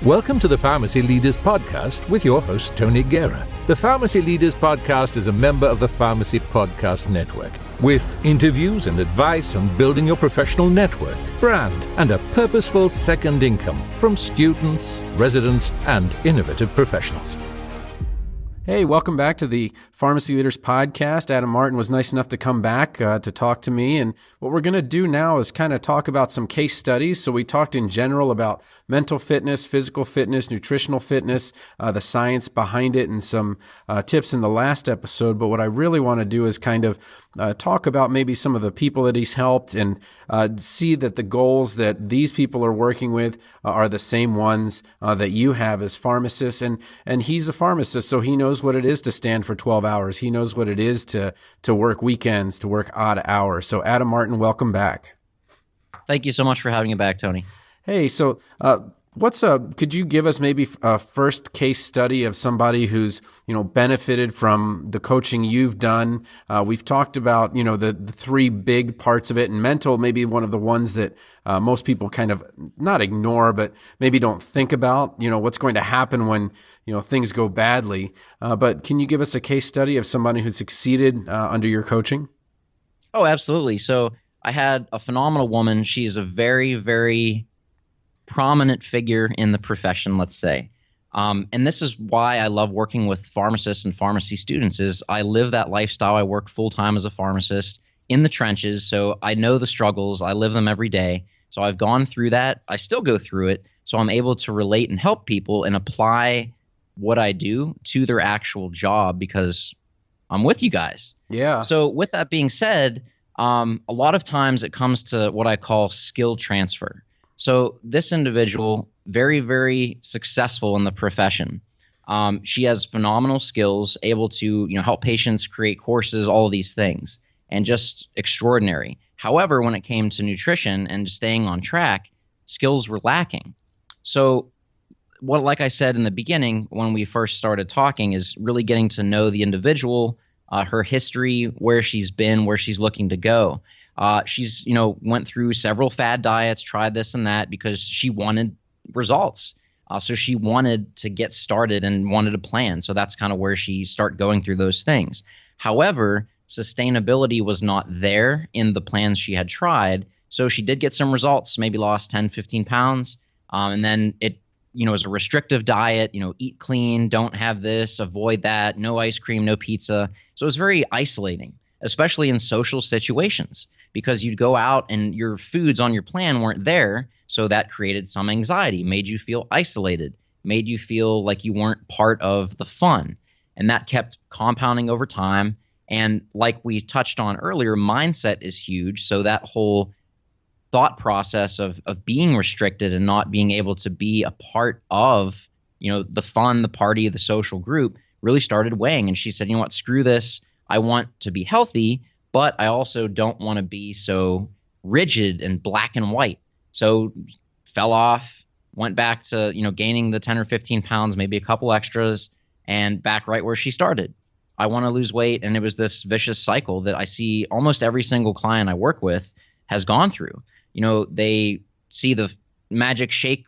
Welcome to the Pharmacy Leaders Podcast with your host, Tony Guerra. The Pharmacy Leaders Podcast is a member of the Pharmacy Podcast Network, with interviews and advice on building your professional network, brand, and a purposeful second income from students, residents, and innovative professionals. Hey, welcome back to the Pharmacy Leaders Podcast. Adam Martin was nice enough to come back to talk to me. And what we're going to do now is kind of talk about some case studies. So we talked in general about mental fitness, physical fitness, nutritional fitness, the science behind it, and some tips in the last episode. But what I really want to do is kind of talk about maybe some of the people that he's helped and see that the goals that these people are working with are the same ones that you have as pharmacists. And he's a pharmacist, so he knows what it is to stand for 12 hours. He knows what it is to work weekends, to work odd hours. So Adam Martin, welcome back. Thank you so much for having me back, Tony. Hey, so could you give us maybe a first case study of somebody who's, benefited from the coaching you've done? We've talked about, the three big parts of it, and mental, maybe one of the ones that most people kind of not ignore, but maybe don't think about, what's going to happen when, things go badly. But can you give us a case study of somebody who succeeded under your coaching? Oh, absolutely. So I had a phenomenal woman. She's a very, very prominent figure in the profession, let's say. And this is why I love working with pharmacists and pharmacy students is I live that lifestyle. I work full-time as a pharmacist in the trenches, so I know the struggles. I live them every day. So I've gone through that. I still go through it. So I'm able to relate and help people and apply what I do to their actual job because I'm with you guys. Yeah. So with that being said, a lot of times it comes to what I call skill transfer. So this individual, very, very successful in the profession. She has phenomenal skills, able to help patients create courses, all of these things, and just extraordinary. However, when it came to nutrition and staying on track, skills were lacking. So like I said in the beginning, when we first started talking, is really getting to know the individual, her history, where she's been, where she's looking to go. She's, went through several fad diets, tried this and that because she wanted results. So she wanted to get started and wanted a plan. So that's kind of where she started going through those things. However, sustainability was not there in the plans she had tried. So she did get some results, maybe lost 10, 15 pounds. And then it, was a restrictive diet, eat clean, don't have this, avoid that, no ice cream, no pizza. So it was very isolating, especially in social situations, because you'd go out and your foods on your plan weren't there. So that created some anxiety, made you feel isolated, made you feel like you weren't part of the fun. And that kept compounding over time. And like we touched on earlier, mindset is huge. So that whole thought process of being restricted and not being able to be a part of, the fun, the party, the social group really started weighing. And she said, you know what, screw this. I want to be healthy, but I also don't want to be so rigid and black and white. So fell off, went back to, gaining the 10 or 15 pounds, maybe a couple extras, and back right where she started. I want to lose weight. And it was this vicious cycle that I see almost every single client I work with has gone through. They see the magic shake,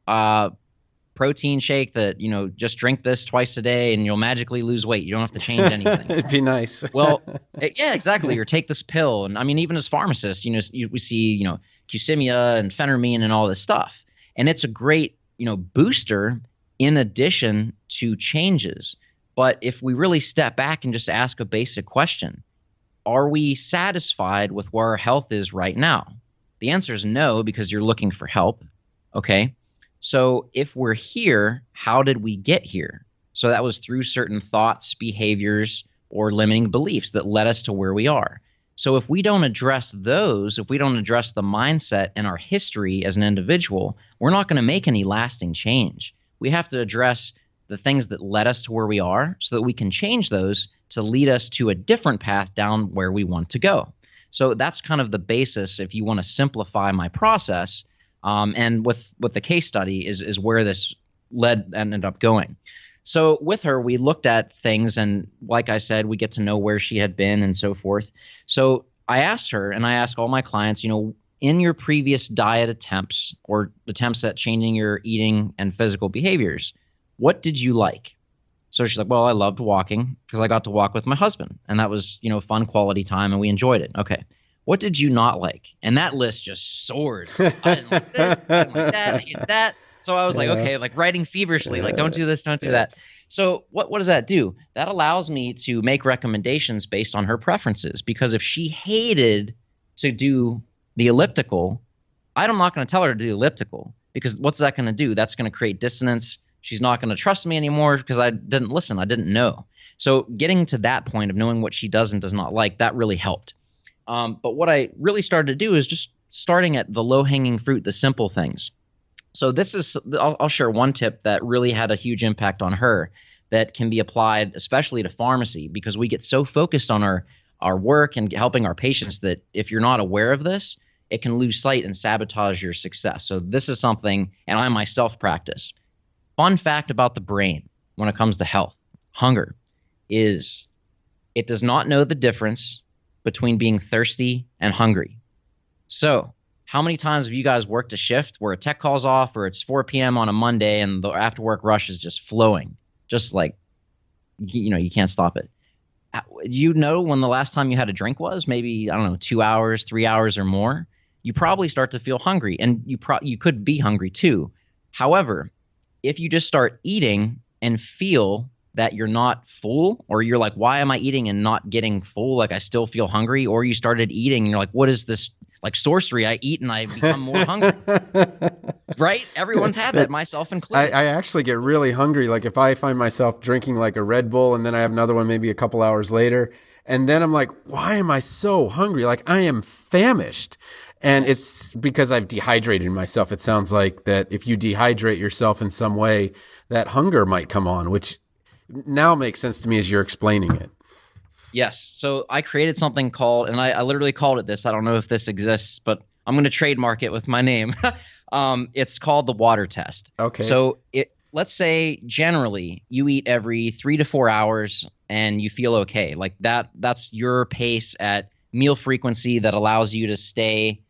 protein shake that, just drink this twice a day and you'll magically lose weight. You don't have to change anything. It'd be nice. Well, yeah, exactly. Or take this pill. And I mean, even as pharmacists, we see, Qsimia and phentermine and all this stuff. And it's a great, booster in addition to changes. But if we really step back and just ask a basic question, are we satisfied with where our health is right now? The answer is no, because you're looking for help. Okay. So if we're here, how did we get here? So that was through certain thoughts, behaviors, or limiting beliefs that led us to where we are. So if we don't address those, if we don't address the mindset and our history as an individual, we're not going to make any lasting change. We have to address the things that led us to where we are so that we can change those to lead us to a different path down where we want to go. So that's kind of the basis if you want to simplify my process. And with the case study is where this ended up going. So with her, we looked at things, and like I said, we get to know where she had been and so forth. So I asked her, and I ask all my clients, in your previous diet attempts or attempts at changing your eating and physical behaviors, what did you like? So she's like, well, I loved walking because I got to walk with my husband. And that was, fun quality time and we enjoyed it. Okay. What did you not like? And that list just soared. I didn't like this, I didn't like that, I hated that. So I was like, okay, like writing feverishly, like don't do this, don't do that. So what does that do? That allows me to make recommendations based on her preferences, because if she hated to do the elliptical, I'm not going to tell her to do the elliptical, because what's that going to do? That's going to create dissonance. She's not going to trust me anymore because I didn't listen. I didn't know. So getting to that point of knowing what she does and does not like, that really helped. But what I really started to do is just starting at the low-hanging fruit, the simple things. So this is I'll share one tip that really had a huge impact on her that can be applied especially to pharmacy, because we get so focused on our work and helping our patients that if you're not aware of this, it can lose sight and sabotage your success. So this is something, and I myself practice. Fun fact about the brain when it comes to health, hunger, is it does not know the difference between being thirsty and hungry. So how many times have you guys worked a shift where a tech calls off or it's 4 p.m. on a Monday and the after work rush is just flowing, just like, you can't stop it. You know when the last time you had a drink was? Maybe, 2 hours, 3 hours or more. You probably start to feel hungry, and you could be hungry too. However, if you just start eating and feel that you're not full, or you're like, why am I eating and not getting full? Like I still feel hungry. Or you started eating and you're like, what is this? Like sorcery, I eat and I become more hungry. Right? Everyone's had that, myself included. I actually get really hungry. Like if I find myself drinking like a Red Bull and then I have another one maybe a couple hours later, and then I'm like, why am I so hungry? Like I am famished. And it's because I've dehydrated myself. It sounds like that if you dehydrate yourself in some way, that hunger might come on, which now makes sense to me as you're explaining it. Yes. So I created something called, and I literally called it this. I don't know if this exists, but I'm going to trademark it with my name. It's called the water test. Okay. So let's say generally you eat every 3 to 4 hours and you feel okay. Like that's your pace at meal frequency that allows you to stay,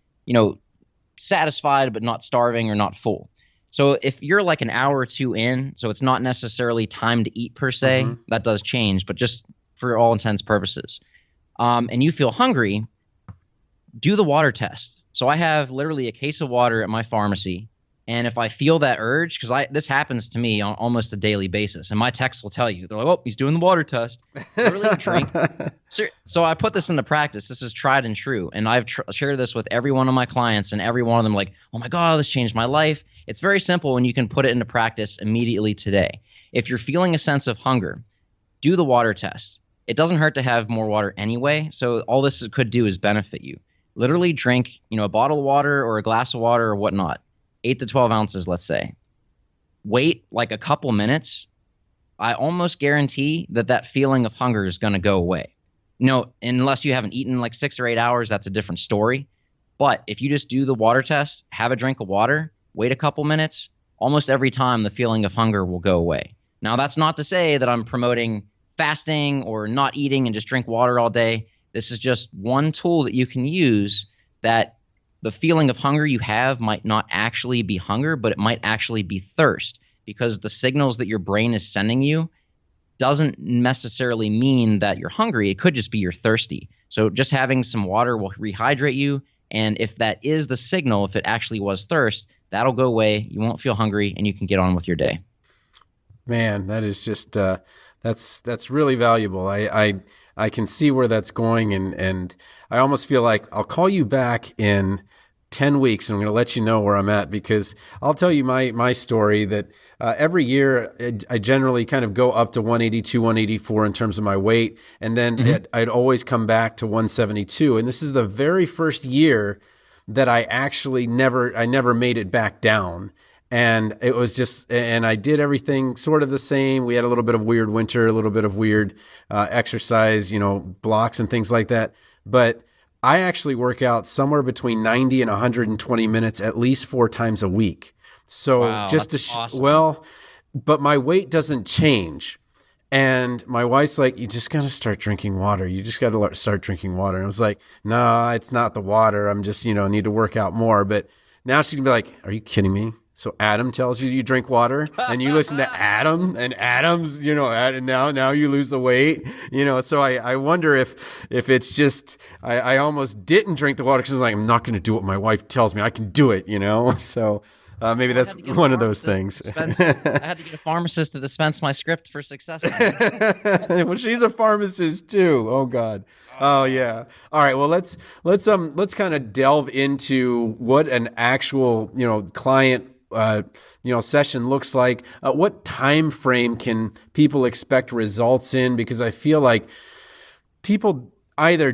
satisfied but not starving or not full. So if you're like an hour or two in, so it's not necessarily time to eat per se, that does change, but just for all intents purposes, and you feel hungry, do the water test. So I have literally a case of water at my pharmacy, and if I feel that urge, because this happens to me on almost a daily basis, and my techs will tell you, they're like, oh, he's doing the water test. Literally drink. So I put this into practice. This is tried and true, and I've shared this with every one of my clients, and every one of them like, oh my God, this changed my life. It's very simple, and you can put it into practice immediately today. If you're feeling a sense of hunger, do the water test. It doesn't hurt to have more water anyway, so all this could do is benefit you. Literally drink, a bottle of water or a glass of water or whatnot, 8 to 12 ounces, let's say. Wait like a couple minutes. I almost guarantee that feeling of hunger is going to go away. Unless you haven't eaten like 6 or 8 hours, that's a different story. But if you just do the water test, have a drink of water, wait a couple minutes, almost every time the feeling of hunger will go away. Now, that's not to say that I'm promoting fasting or not eating and just drink water all day. This is just one tool that you can use, that the feeling of hunger you have might not actually be hunger, but it might actually be thirst, because the signals that your brain is sending you doesn't necessarily mean that you're hungry. It could just be you're thirsty. So just having some water will rehydrate you. And if that is the signal, if it actually was thirst, that'll go away. You won't feel hungry and you can get on with your day. Man, that is just that's really valuable. I can see where that's going, and I almost feel like I'll call you back in 10 weeks and I'm going to let you know where I'm at, because I'll tell you my story that every year I generally kind of go up to 182, 184 in terms of my weight, and then I'd always come back to 172. And this is the very first year that I actually never made it back down. And it was just, and I did everything sort of the same. We had a little bit of weird winter, a little bit of weird exercise, blocks and things like that. But I actually work out somewhere between 90 and 120 minutes at least 4 times a week. So wow, just awesome. But my weight doesn't change. And my wife's like, you just got to start drinking water. You just got to start drinking water. And I was like, no, it's not the water. I'm just, need to work out more. But now she's gonna be like, are you kidding me? So Adam tells you drink water and you listen to Adam, and Adam's, and now you lose the weight, so I wonder if it's just, I almost didn't drink the water because I was like, I'm not going to do what my wife tells me. I can do it, so maybe that's one of those things. I had to get a pharmacist to dispense my script for success. Well, she's a pharmacist too. Oh God. Oh yeah. All right. Well, let's kind of delve into what an actual, client session looks like. What time frame can people expect results in? Because I feel like people either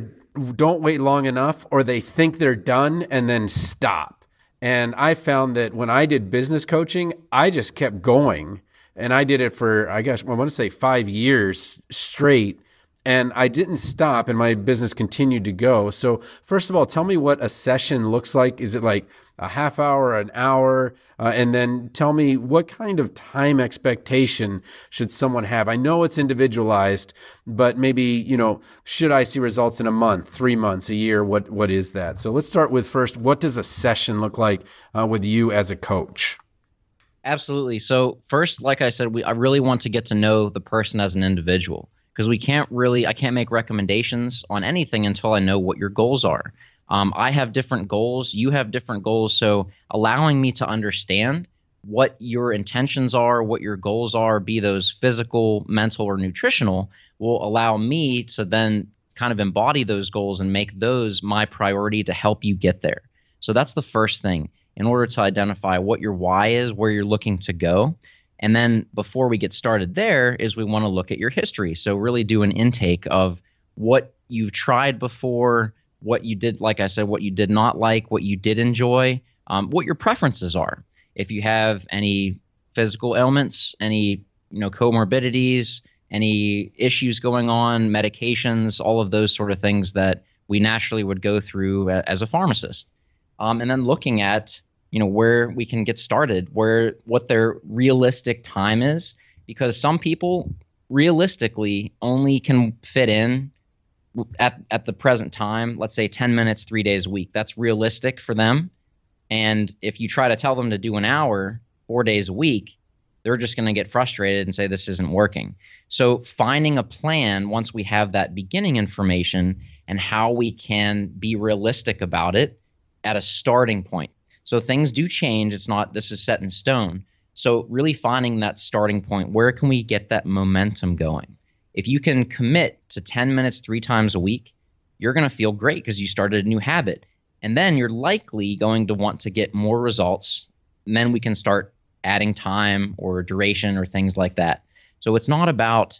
don't wait long enough or they think they're done and then stop. And I found that when I did business coaching, I just kept going. And I did it for, I guess, I want to say 5 years straight. And I didn't stop, and my business continued to go. So first of all, tell me what a session looks like. Is it like a half hour, an hour? And then tell me what kind of time expectation should someone have? I know it's individualized, but maybe, should I see results in a month, 3 months, a year? What is that? So let's start with first, what does a session look like with you as a coach? Absolutely. So first, like I said, I really want to get to know the person as an individual. Because I can't make recommendations on anything until I know what your goals are. I have different goals. You have different goals. So allowing me to understand what your intentions are, what your goals are, be those physical, mental, or nutritional, will allow me to then kind of embody those goals and make those my priority to help you get there. So that's the first thing, in order to identify what your why is, where you're looking to go. And then before we get started there is we want to look at your history. So really do an intake of what you've tried before, what you did, like I said, what you did not like, what you did enjoy, what your preferences are. If you have any physical ailments, any comorbidities, any issues going on, medications, all of those sort of things that we naturally would go through as a pharmacist. And then looking at where we can get started, what their realistic time is, because some people realistically only can fit in at the present time, let's say 10 minutes, 3 days a week. That's realistic for them. And if you try to tell them to do an hour, 4 days a week, they're just going to get frustrated and say this isn't working. So finding a plan once we have that beginning information and how we can be realistic about it at a starting point. So things do change. It's not, this is set in stone. So really finding that starting point, where can we get that momentum going? If you can commit to 10 minutes 3 times a week, you're going to feel great because you started a new habit. And then you're likely going to want to get more results. And then we can start adding time or duration or things like that. So it's not about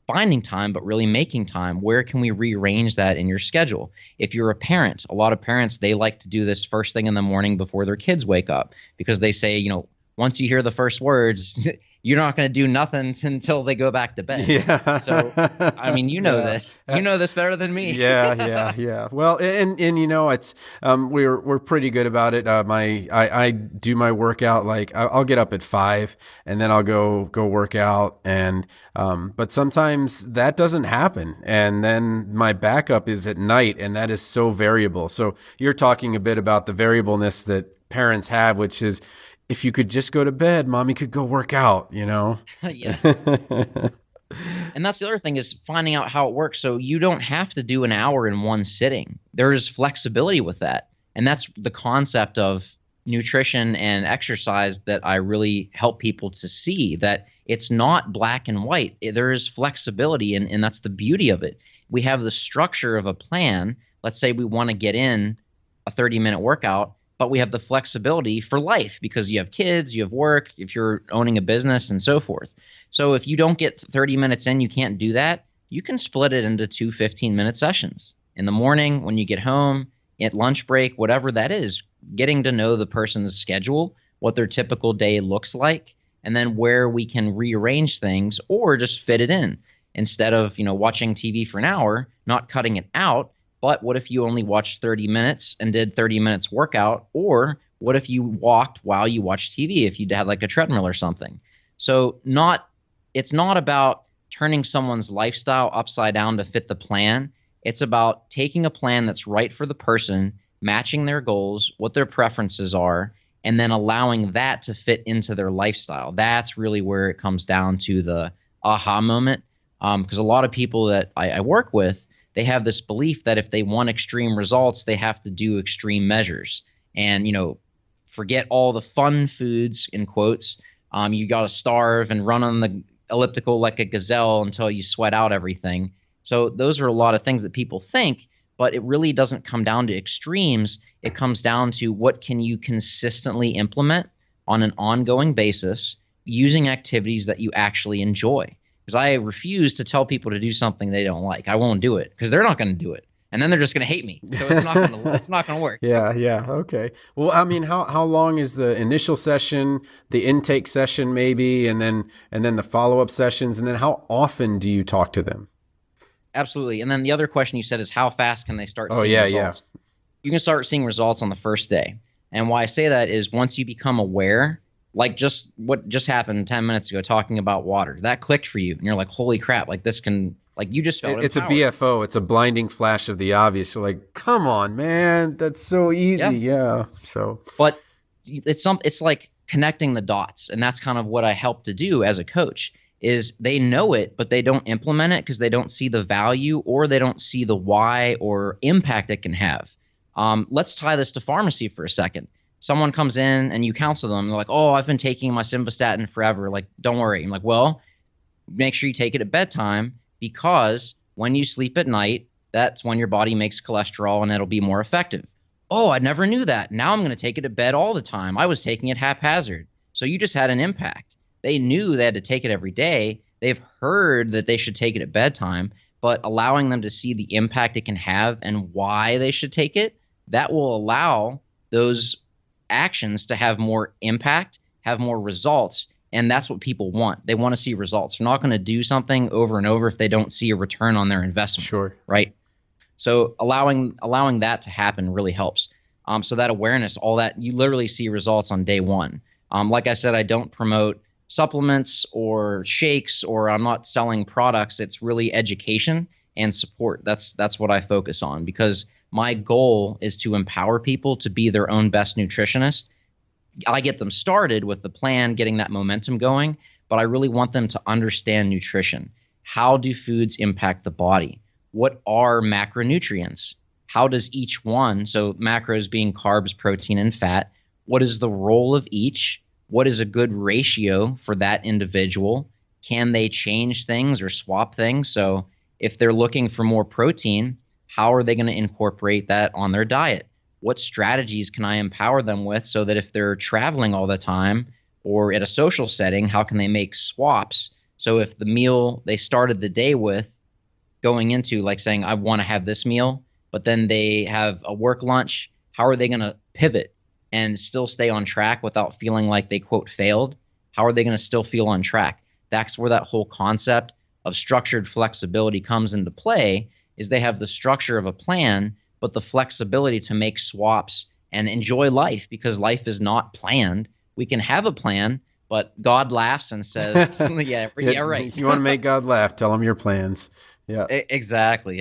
finding time, but really making time. Where can we rearrange that in your schedule? If you're a parent, a lot of parents, they like to do this first thing in the morning before their kids wake up, because they say, once you hear the first words, you're not going to do nothing until they go back to bed. Yeah. So, this. You know this better than me. Yeah. Well, and it's we're pretty good about it. I do my workout, like I'll get up at 5 and then I'll go work out, and but sometimes that doesn't happen, and then my backup is at night, and that is so variable. So you're talking a bit about the variableness that parents have, which is, if you could just go to bed, mommy could go work out, Yes. And that's the other thing, is finding out how it works. So you don't have to do an hour in one sitting. There's flexibility with that. And that's the concept of nutrition and exercise that I really help people to see, that it's not black and white. There is flexibility, and that's the beauty of it. We have the structure of a plan. Let's say we want to get in a 30-minute workout, but we have the flexibility for life because you have kids, you have work, if you're owning a business, and so forth. So if you don't get 30 minutes in, you can't do that, you can split it into 2 15-minute sessions. In the morning, when you get home, at lunch break, whatever that is, getting to know the person's schedule, what their typical day looks like, and then where we can rearrange things or just fit it in. Instead of, watching TV for an hour, not cutting it out, but what if you only watched 30 minutes and did 30 minutes workout? Or what if you walked while you watched TV, if you had like a treadmill or something? So it's not about turning someone's lifestyle upside down to fit the plan. It's about taking a plan that's right for the person, matching their goals, what their preferences are, and then allowing that to fit into their lifestyle. That's really where it comes down to the aha moment. Because a lot of people that I work with, they have this belief that if they want extreme results, they have to do extreme measures. And, forget all the fun foods, in quotes. You got to starve and run on the elliptical like a gazelle until you sweat out everything. So those are a lot of things that people think, but it really doesn't come down to extremes. It comes down to what can you consistently implement on an ongoing basis using activities that you actually enjoy. Because I refuse to tell people to do something they don't like. I won't do it because they're not going to do it. And then they're just going to hate me. So it's not going to work. Yeah. Okay. Well, I mean, how long is the initial session, the intake session maybe, and then the follow-up sessions? And then how often do you talk to them? Absolutely. And then the other question you said is how fast can they start seeing results? Yeah. You can start seeing results on the first day. And why I say that is once you become aware, like just what just happened 10 minutes ago talking about water, that clicked for you. And you're like, holy crap, like this can, like you just felt it's empowered. A BFO. It's a blinding flash of the obvious. You're like, come on, man, that's so easy. Yeah. So, but it's like connecting the dots. And that's kind of what I help to do as a coach is they know it, but they don't implement it because they don't see the value or they don't see the why or impact it can have. Let's tie this to pharmacy for a second. Someone comes in and you counsel them. They're like, oh, I've been taking my simvastatin forever. Like, don't worry. I'm like, well, make sure you take it at bedtime because when you sleep at night, that's when your body makes cholesterol and it'll be more effective. Oh, I never knew that. Now I'm going to take it at bed all the time. I was taking it haphazard. So you just had an impact. They knew they had to take it every day. They've heard that they should take it at bedtime, but allowing them to see the impact it can have and why they should take it, that will allow those actions to have more impact, have more results, and that's what people want. They want to see results. They're not going to do something over and over if they don't see a return on their investment. Sure. Right? So allowing that to happen really helps. So that awareness, all that, you literally see results on day one. Like I said, I don't promote supplements or shakes, or I'm not selling products. It's really education and support. That's what I focus on because my goal is to empower people to be their own best nutritionist. I get them started with the plan, getting that momentum going, but I really want them to understand nutrition. How do foods impact the body? What are macronutrients? How does each one, so macros being carbs, protein, and fat, what is the role of each? What is a good ratio for that individual? Can they change things or swap things? So if they're looking for more protein, how are they going to incorporate that on their diet? What strategies can I empower them with so that if they're traveling all the time or at a social setting, how can they make swaps? So if the meal they started the day with going into like saying, I want to have this meal, but then they have a work lunch, how are they going to pivot and still stay on track without feeling like they, quote, failed? How are they going to still feel on track? That's where that whole concept of structured flexibility comes into play, is they have the structure of a plan, but the flexibility to make swaps and enjoy life because life is not planned. We can have a plan, but God laughs and says, yeah, right. You want to make God laugh, tell him your plans. Yeah, exactly.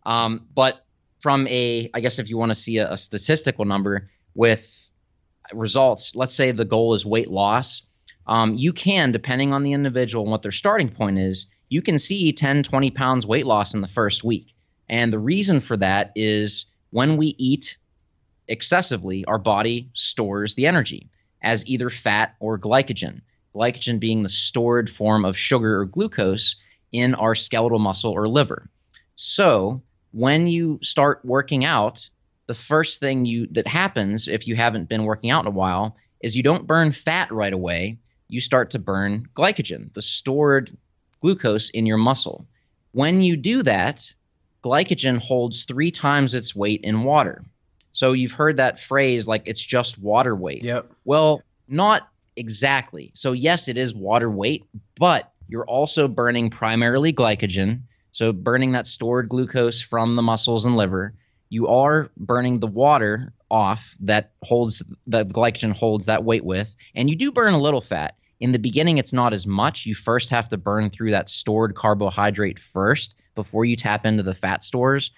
But from I guess if you want to see a statistical number with results, let's say the goal is weight loss. You can, depending on the individual and what their starting point is, you can see 10, 20 pounds weight loss in the first week. And the reason for that is when we eat excessively, our body stores the energy as either fat or glycogen. Glycogen being the stored form of sugar or glucose in our skeletal muscle or liver. So when you start working out, the first thing that happens if you haven't been working out in a while is you don't burn fat right away. You start to burn glycogen, the stored glucose in your muscle. When you do that, glycogen holds 3 times its weight in water. So you've heard that phrase like it's just water weight. Yep. Well, not exactly. So yes, it is water weight, but you're also burning primarily glycogen. So burning that stored glucose from the muscles and liver. You are burning the water off that glycogen holds that weight with, and you do burn a little fat. In the beginning, it's not as much. You first have to burn through that stored carbohydrate first before you tap into the fat stores,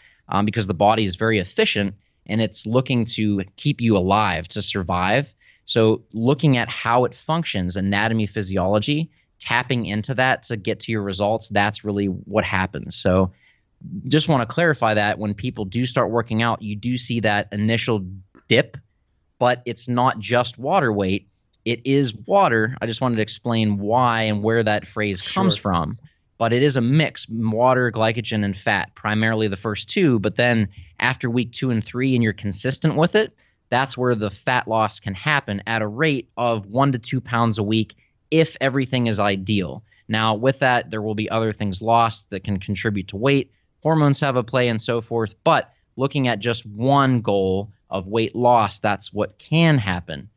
because the body is very efficient and it's looking to keep you alive, to survive. So looking at how it functions, anatomy, physiology, tapping into that to get to your results, that's really what happens. So just want to clarify that when people do start working out, you do see that initial dip, but it's not just water weight. It is water. I just wanted to explain why and where that phrase comes from. But it is a mix, water, glycogen, and fat, primarily the first two. But then after week 2 and 3 and you're consistent with it, that's where the fat loss can happen at a rate of 1 to 2 pounds a week if everything is ideal. Now, with that, there will be other things lost that can contribute to weight. Hormones have a play and so forth. But looking at just one goal of weight loss, that's what can happen.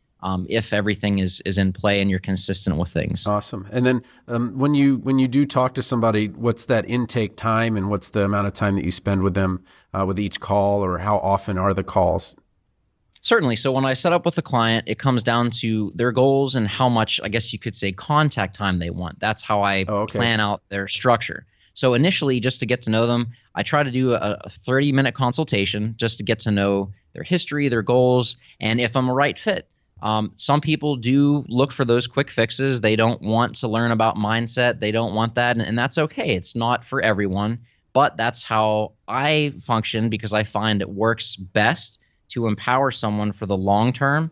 If everything is in play and you're consistent with things. Awesome. And then when you do talk to somebody, what's that intake time and what's the amount of time that you spend with them with each call, or how often are the calls? Certainly. So when I set up with a client, it comes down to their goals and how much, I guess you could say, contact time they want. That's how I plan out their structure. So initially, just to get to know them, I try to do a 30-minute consultation just to get to know their history, their goals, and if I'm a right fit. Some people do look for those quick fixes. They don't want to learn about mindset. They don't want that, and that's okay. It's not for everyone, but that's how I function because I find it works best to empower someone for the long term.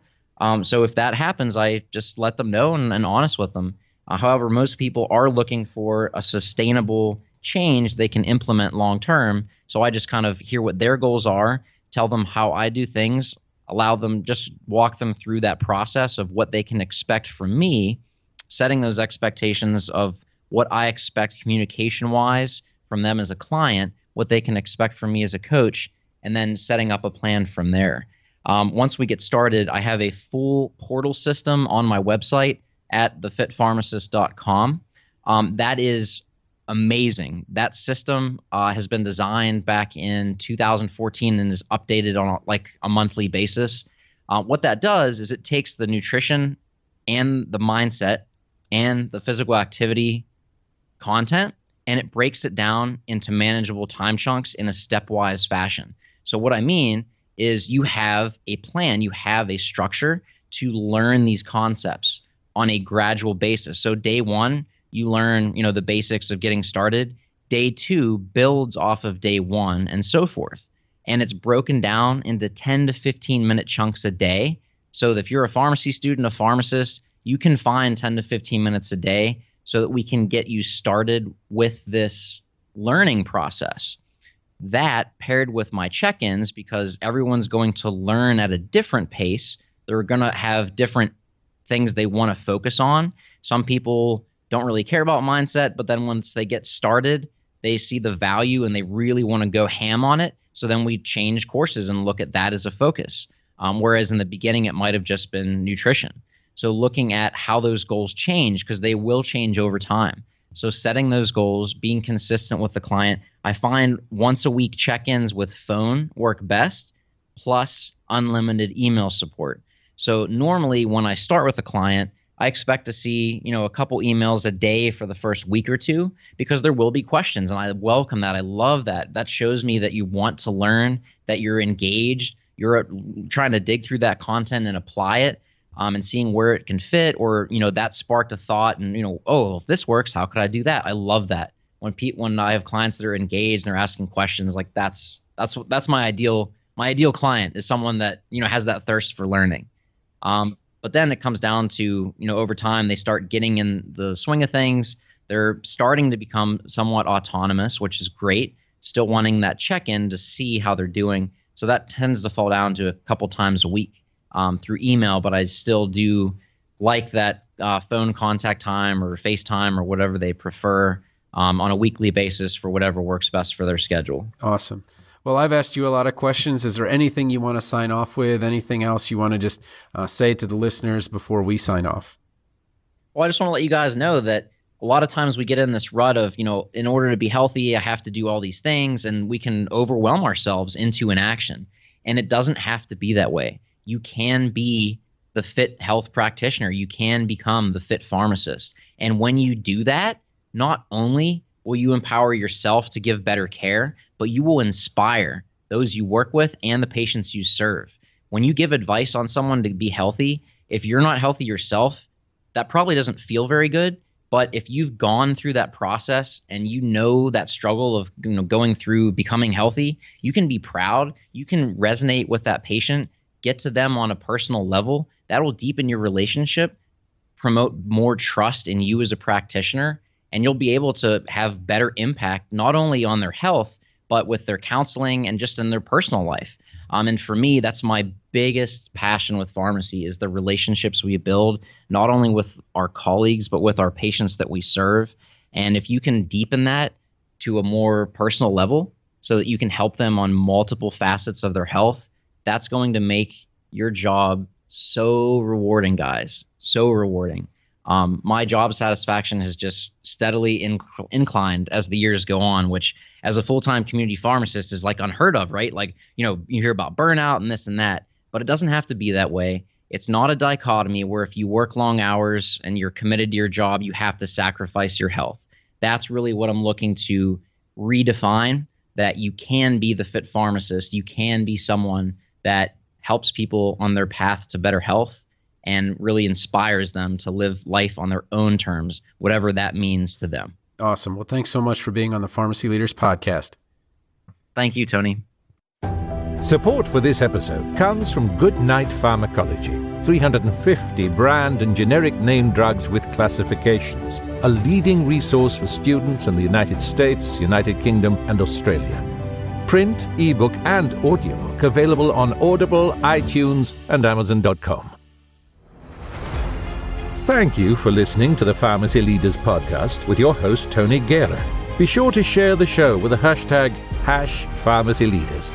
So if that happens, I just let them know and honest with them. However, most people are looking for a sustainable change they can implement long term. So I just kind of hear what their goals are, tell them how I do things, allow them, just walk them through that process of what they can expect from me, setting those expectations of what I expect communication-wise from them as a client, what they can expect from me as a coach, and then setting up a plan from there. Once we get started, I have a full portal system on my website at thefitpharmacist.com. That is amazing. That system has been designed back in 2014 and is updated on a monthly basis. What that does is it takes the nutrition and the mindset and the physical activity content, and it breaks it down into manageable time chunks in a stepwise fashion. So what I mean is you have a plan, you have a structure to learn these concepts on a gradual basis. So day 1, you learn, the basics of getting started. Day 2 builds off of day 1 and so forth. And it's broken down into 10 to 15 minute chunks a day. So if you're a pharmacy student, a pharmacist, you can find 10 to 15 minutes a day so that we can get you started with this learning process. That paired with my check-ins, because everyone's going to learn at a different pace. They're going to have different things they want to focus on. Some people don't really care about mindset, but then once they get started, they see the value and they really want to go ham on it. So then we change courses and look at that as a focus. Whereas in the beginning, it might have just been nutrition. So looking at how those goals change, because they will change over time. So setting those goals, being consistent with the client. I find once a week check-ins with phone work best, plus unlimited email support. So normally when I start with a client, I expect to see, a couple emails a day for the first week or two, because there will be questions, and I welcome that. I love that. That shows me that you want to learn, that you're engaged, you're trying to dig through that content and apply it, and seeing where it can fit, or, that sparked a thought and, if this works, how could I do that? I love that. When I have clients that are engaged and they're asking questions, like that's my ideal client, is someone that, has that thirst for learning. But then it comes down to, over time, they start getting in the swing of things. They're starting to become somewhat autonomous, which is great. Still wanting that check-in to see how they're doing. So that tends to fall down to a couple times a week through email, but I still do like that phone contact time or FaceTime or whatever they prefer on a weekly basis for whatever works best for their schedule. Awesome. Well, I've asked you a lot of questions. Is there anything you want to sign off with? Anything else you want to just say to the listeners before we sign off? Well, I just want to let you guys know that a lot of times we get in this rut of, in order to be healthy, I have to do all these things, and we can overwhelm ourselves into inaction. And it doesn't have to be that way. You can be the fit health practitioner. You can become the fit pharmacist. And when you do that, not only will you empower yourself to give better care, but you will inspire those you work with and the patients you serve. When you give advice on someone to be healthy, if you're not healthy yourself, that probably doesn't feel very good. But if you've gone through that process and you know that struggle of going through becoming healthy, you can be proud. You can resonate with that patient, get to them on a personal level. That will deepen your relationship, promote more trust in you as a practitioner, and you'll be able to have better impact not only on their health, but with their counseling and just in their personal life. And for me, that's my biggest passion with pharmacy is the relationships we build, not only with our colleagues, but with our patients that we serve. And if you can deepen that to a more personal level so that you can help them on multiple facets of their health, that's going to make your job so rewarding, guys, so rewarding. My job satisfaction has just steadily inclined as the years go on, which as a full-time community pharmacist is like unheard of, right? Like, you hear about burnout and this and that, but it doesn't have to be that way. It's not a dichotomy where if you work long hours and you're committed to your job, you have to sacrifice your health. That's really what I'm looking to redefine, that you can be the fit pharmacist. You can be someone that helps people on their path to better health and really inspires them to live life on their own terms, whatever that means to them. Awesome. Well, thanks so much for being on the Pharmacy Leaders Podcast. Thank you, Tony. Support for this episode comes from Good Night Pharmacology, 350 brand and generic name drugs with classifications, a leading resource for students in the United States, United Kingdom, and Australia. Print, ebook, and audiobook available on Audible, iTunes, and Amazon.com. Thank you for listening to the Pharmacy Leaders Podcast with your host, Tony Guerra. Be sure to share the show with the hashtag #PharmacyLeaders.